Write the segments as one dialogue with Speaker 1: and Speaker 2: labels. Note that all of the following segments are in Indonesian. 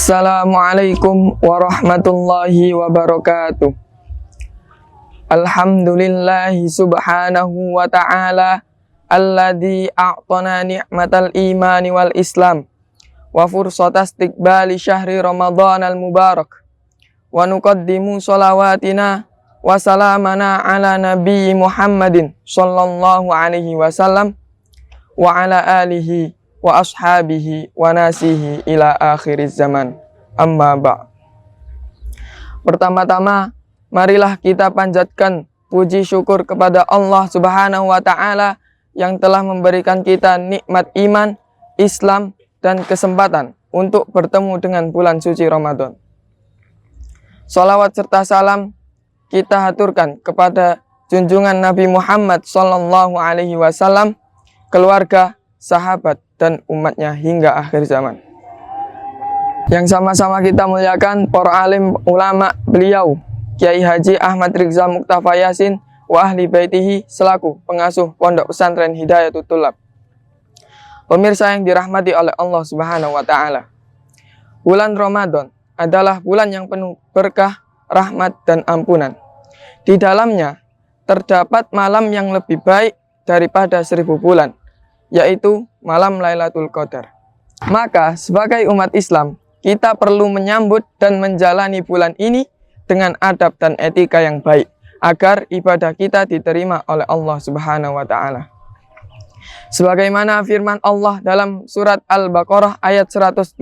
Speaker 1: Assalamualaikum warahmatullahi wabarakatuh. Alhamdulillahi subhanahu wa ta'ala alladzi a'tana ni'matal imani wal islam wa fursata istiqbali syahri ramadhanal mubarak wa nuqaddimu shalawatina wa salamana ala nabi Muhammadin sallallahu alaihi wasallam wa ala alihi wa ashabihi wa nasihi ila akhiriz zaman. Amma ba'. Pertama-tama, marilah kita panjatkan puji syukur kepada Allah Subhanahu wa ta'ala yang telah memberikan kita nikmat iman, Islam, dan kesempatan untuk bertemu dengan bulan suci Ramadan. Salawat serta salam kita haturkan kepada junjungan Nabi Muhammad sallallahu alaihi wasallam, keluarga, sahabat, dan umatnya hingga akhir zaman. Yang sama-sama kita muliakan para alim ulama beliau, Kiai Haji Ahmad Rizal Muqtafa Yasin wa ahli baitihi selaku pengasuh Pondok Pesantren Hidayatul Thulab. Pemirsa yang dirahmati oleh Allah Subhanahu wa ta'ala, bulan Ramadan adalah bulan yang penuh berkah, rahmat, dan ampunan. Di dalamnya terdapat malam yang lebih baik daripada 1000 bulan, yaitu malam Lailatul Qadar. Maka sebagai umat Islam, kita perlu menyambut dan menjalani bulan ini dengan adab dan etika yang baik, agar ibadah kita diterima oleh Allah Subhanahu wa ta'ala. Sebagaimana firman Allah dalam surat Al-Baqarah ayat 183.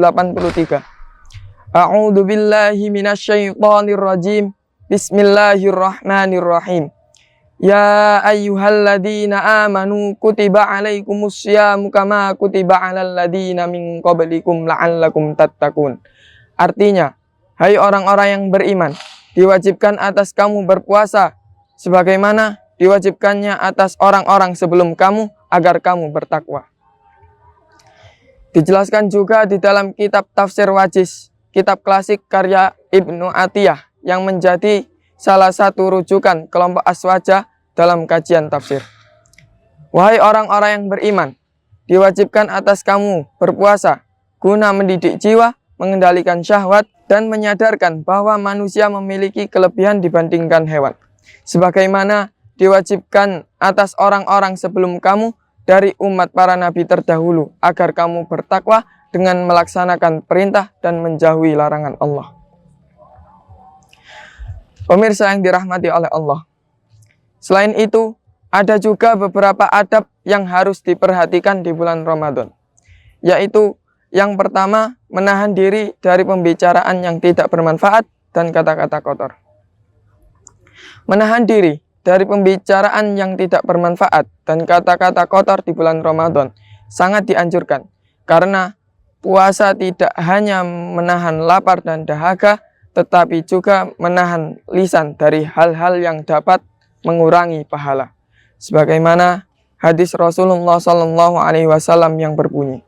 Speaker 1: A'udzu billahi minasyaitonir rajim. Bismillahirrahmanirrahim. Ya ayyuhalladzina amanu kutiba alaikumusyamu kama kutiba alal ladzina min qablikum la'allakum tattaqun. Artinya, hai orang-orang yang beriman, diwajibkan atas kamu berpuasa sebagaimana diwajibkannya atas orang-orang sebelum kamu agar kamu bertakwa. Dijelaskan juga di dalam kitab Tafsir Wajiz, kitab klasik karya Ibnu Atiyah yang menjadi salah satu rujukan kelompok Aswaja dalam kajian tafsir. Wahai orang-orang yang beriman, diwajibkan atas kamu berpuasa guna mendidik jiwa, mengendalikan syahwat, dan menyadarkan bahwa manusia memiliki kelebihan dibandingkan hewan. Sebagaimana diwajibkan atas orang-orang sebelum kamu dari umat para nabi terdahulu, agar kamu bertakwa dengan melaksanakan perintah dan menjauhi larangan Allah. Pemirsa yang dirahmati oleh Allah, selain itu, ada juga beberapa adab yang harus diperhatikan di bulan Ramadan, yaitu yang pertama, menahan diri dari pembicaraan yang tidak bermanfaat dan kata-kata kotor. Menahan diri dari pembicaraan yang tidak bermanfaat dan kata-kata kotor di bulan Ramadan sangat dianjurkan, karena puasa tidak hanya menahan lapar dan dahaga, tetapi juga menahan lisan dari hal-hal yang dapat mengurangi pahala. Sebagaimana hadis Rasulullah sallallahu alaihi wasallam yang berbunyi,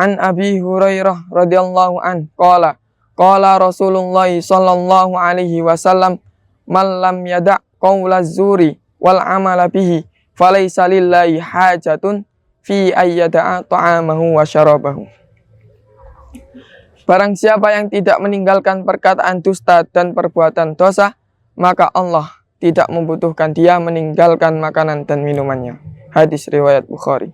Speaker 1: An Abi Hurairah radhiyallahu an qala Rasulullah sallallahu alaihi wasallam, man lam yada' qaulaz zuri wal amala bihi falaysa lillahi hajatun fi ayyada'a ta'amahu wa syarabahu. Barang siapa yang tidak meninggalkan perkataan dusta dan perbuatan dosa, maka Allah tidak membutuhkan dia meninggalkan makanan dan minumannya. Hadis riwayat Bukhari.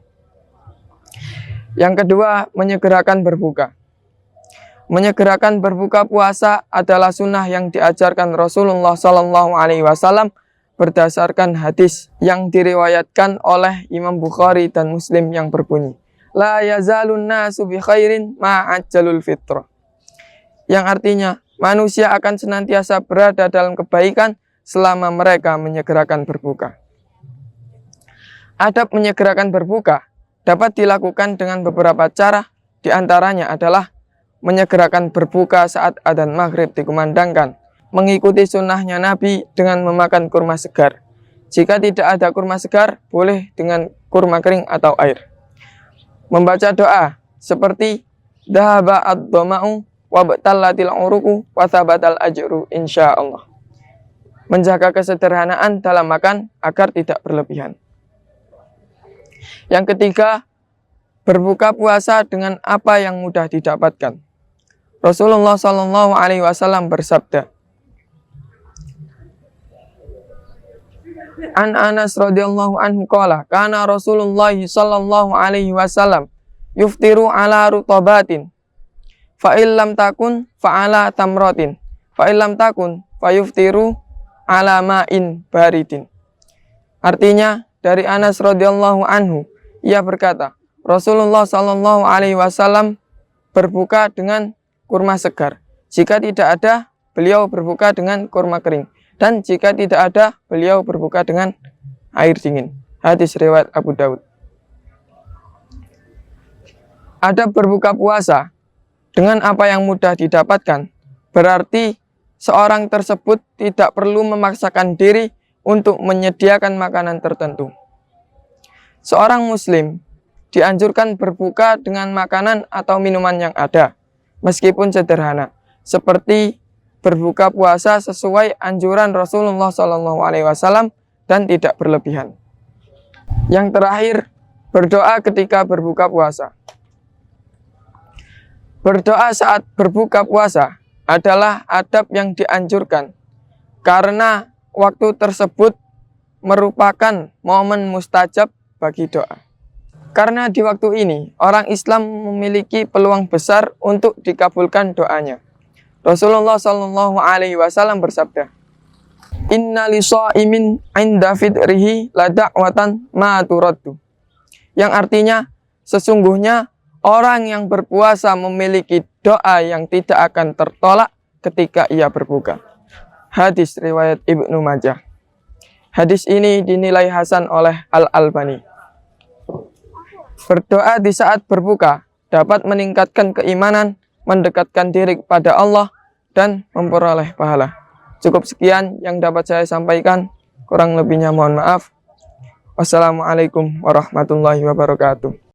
Speaker 1: Yang kedua, menyegerakan berbuka. Menyegerakan berbuka puasa adalah sunnah yang diajarkan Rasulullah sallallahu alaihi wasallam berdasarkan hadis yang diriwayatkan oleh Imam Bukhari dan Muslim yang berbunyi, La yazalun nasu bi khairin ma'ajjalul fitrah. Yang artinya, manusia akan senantiasa berada dalam kebaikan selama mereka menyegerakan berbuka. Adab menyegerakan berbuka dapat dilakukan dengan beberapa cara. Di antaranya adalah menyegerakan berbuka saat adzan maghrib dikumandangkan, mengikuti sunnahnya Nabi dengan memakan kurma segar. Jika tidak ada kurma segar, boleh dengan kurma kering atau air. Membaca doa seperti dhahaba ad-dhama'u wa batallatil uruqu wa thabatal ajru insyaallah. Menjaga kesederhanaan dalam makan agar tidak berlebihan. Yang ketiga, berbuka puasa dengan apa yang mudah didapatkan. Rasulullah Shallallahu Alaihi Wasallam bersabda, An Anas radhiyallahu anhu qala kana Rasulullah sallallahu alaihi wasallam yuftiru ala rutabatin fa illam takun fa ala tamratin fa illam takun fa yuftiru ala ma'in baridin. Artinya dari Anas radhiyallahu anhu, ia berkata, Rasulullah sallallahu alaihi wasallam berbuka dengan kurma segar. Jika tidak ada, beliau berbuka dengan kurma kering. Dan jika tidak ada, beliau berbuka dengan air dingin. Hadis riwayat Abu Daud. Adab berbuka puasa dengan apa yang mudah didapatkan, berarti seorang tersebut tidak perlu memaksakan diri untuk menyediakan makanan tertentu. Seorang muslim dianjurkan berbuka dengan makanan atau minuman yang ada, meskipun sederhana, seperti berbuka puasa sesuai anjuran Rasulullah SAW dan tidak berlebihan. Yang terakhir, berdoa ketika berbuka puasa. Berdoa saat berbuka puasa adalah adab yang dianjurkan karena waktu tersebut merupakan momen mustajab bagi doa. Karena di waktu ini orang Islam memiliki peluang besar untuk dikabulkan doanya. Rasulullah Shallallahu Alaihi Wasallam bersabda, Inna li sha'imin 'inda fitrihi la da'watan ma turaddu. Yang artinya, sesungguhnya orang yang berpuasa memiliki doa yang tidak akan tertolak ketika ia berbuka. Hadis riwayat Ibnu Majah. Hadis ini dinilai hasan oleh Al-Albani. Berdoa di saat berbuka dapat meningkatkan keimanan, mendekatkan diri kepada Allah, dan memperoleh pahala. Cukup sekian yang dapat saya sampaikan. Kurang lebihnya mohon maaf. Wassalamualaikum warahmatullahi wabarakatuh.